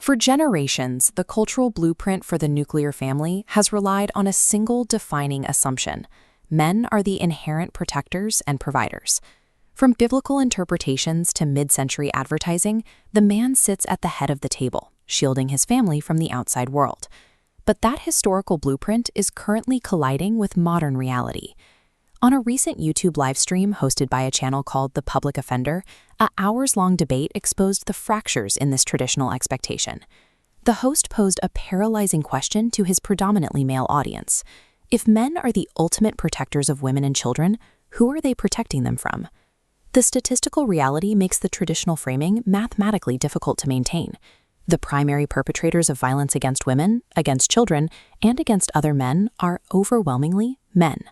For generations, the cultural blueprint for the nuclear family has relied on a single defining assumption: men are the inherent protectors and providers. From biblical interpretations to mid-century advertising, the man sits at the head of the table, shielding his family from the outside world. But that historical blueprint is currently colliding with modern reality. On a recent YouTube livestream hosted by a channel called The Public Offender, an hours-long debate exposed the fractures in this traditional expectation. The host posed a paralyzing question to his predominantly male audience. If men are the ultimate protectors of women and children, who are they protecting them from? The statistical reality makes the traditional framing mathematically difficult to maintain. The primary perpetrators of violence against women, against children, and against other men are overwhelmingly men.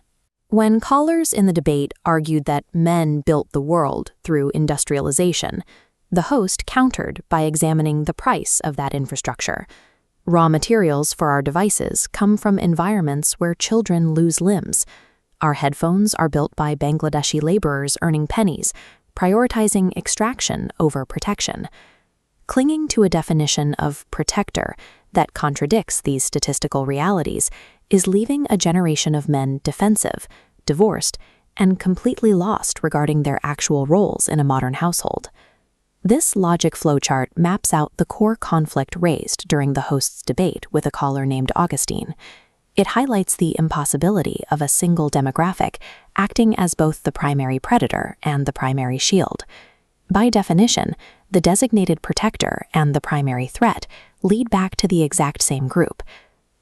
When callers in the debate argued that men built the world through industrialization, the host countered by examining the price of that infrastructure. Raw materials for our devices come from environments where children lose limbs. Our headphones are built by Bangladeshi laborers earning pennies, prioritizing extraction over protection. Clinging to a definition of protector that contradicts these statistical realities is leaving a generation of men defensive, divorced, and completely lost regarding their actual roles in a modern household. This logic flowchart maps out the core conflict raised during the host's debate with a caller named Augustine. It highlights the impossibility of a single demographic acting as both the primary predator and the primary shield. By definition, the designated protector and the primary threat lead back to the exact same group.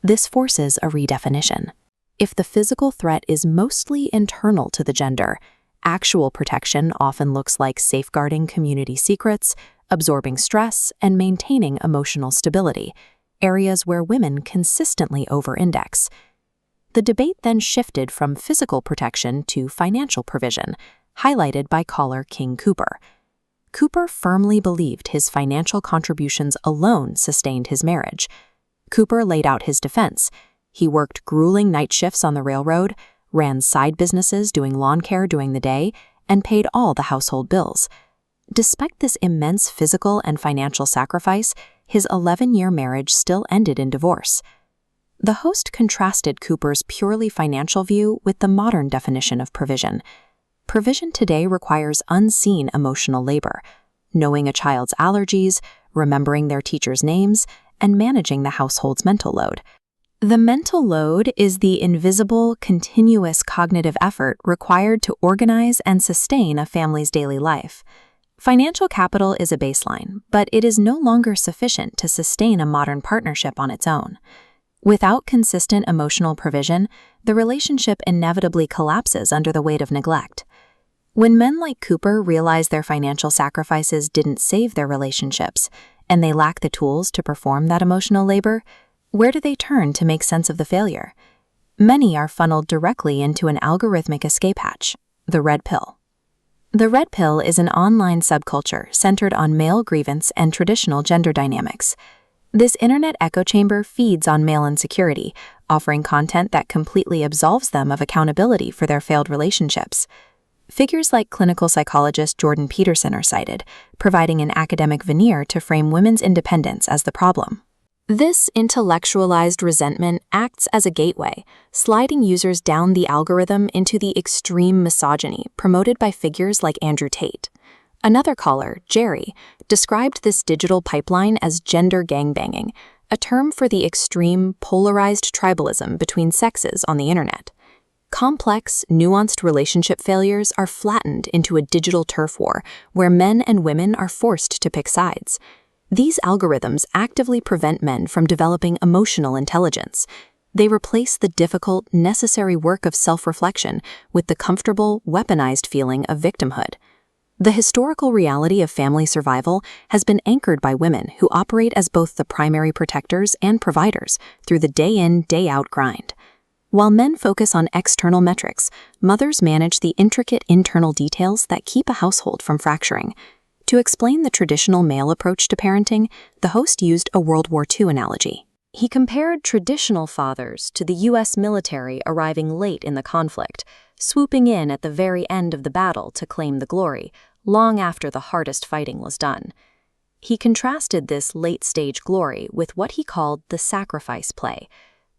This forces a redefinition. If the physical threat is mostly internal to the gender, actual protection often looks like safeguarding community secrets, absorbing stress, and maintaining emotional stability, areas where women consistently over-index. The debate then shifted from physical protection to financial provision, highlighted by caller King Cooper. Cooper firmly believed his financial contributions alone sustained his marriage. Cooper laid out his defense. He worked grueling night shifts on the railroad, ran side businesses doing lawn care during the day, and paid all the household bills. Despite this immense physical and financial sacrifice, his 11-year marriage still ended in divorce. The host contrasted Cooper's purely financial view with the modern definition of provision. Provision today requires unseen emotional labor, knowing a child's allergies, remembering their teachers' names, and managing the household's mental load. The mental load is the invisible, continuous cognitive effort required to organize and sustain a family's daily life. Financial capital is a baseline, but it is no longer sufficient to sustain a modern partnership on its own. Without consistent emotional provision, the relationship inevitably collapses under the weight of neglect. When men like Cooper realize their financial sacrifices didn't save their relationships, and they lack the tools to perform that emotional labor, where do they turn to make sense of the failure? Many are funneled directly into an algorithmic escape hatch, the red pill. The red pill is an online subculture centered on male grievance and traditional gender dynamics. This internet echo chamber feeds on male insecurity, offering content that completely absolves them of accountability for their failed relationships. Figures like clinical psychologist Jordan Peterson are cited, providing an academic veneer to frame women's independence as the problem. This intellectualized resentment acts as a gateway, sliding users down the algorithm into the extreme misogyny promoted by figures like Andrew Tate. Another caller, Jerry, described this digital pipeline as gender gangbanging, a term for the extreme, polarized tribalism between sexes on the internet. Complex, nuanced relationship failures are flattened into a digital turf war where men and women are forced to pick sides. These algorithms actively prevent men from developing emotional intelligence. They replace the difficult, necessary work of self-reflection with the comfortable, weaponized feeling of victimhood. The historical reality of family survival has been anchored by women who operate as both the primary protectors and providers through the day-in, day-out grind. While men focus on external metrics, mothers manage the intricate internal details that keep a household from fracturing. To explain the traditional male approach to parenting, the host used a World War II analogy. He compared traditional fathers to the U.S. military arriving late in the conflict, swooping in at the very end of the battle to claim the glory, long after the hardest fighting was done. He contrasted this late-stage glory with what he called the sacrifice play.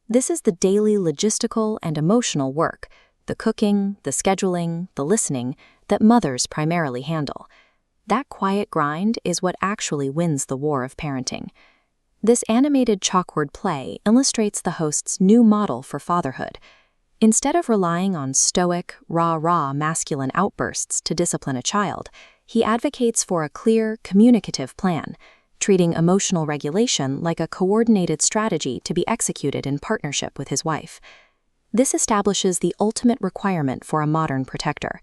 This is the daily logistical and emotional work, the cooking, the scheduling, the listening, that mothers primarily handle. That quiet grind is what actually wins the war of parenting. This animated chalkboard play illustrates the host's new model for fatherhood. Instead of relying on stoic, rah-rah masculine outbursts to discipline a child, he advocates for a clear, communicative plan, treating emotional regulation like a coordinated strategy to be executed in partnership with his wife. This establishes the ultimate requirement for a modern protector: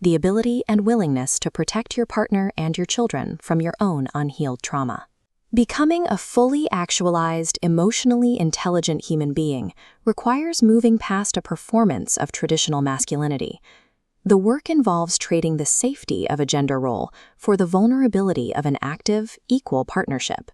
the ability and willingness to protect your partner and your children from your own unhealed trauma. Becoming a fully actualized, emotionally intelligent human being requires moving past a performance of traditional masculinity. The work involves trading the safety of a gender role for the vulnerability of an active, equal partnership.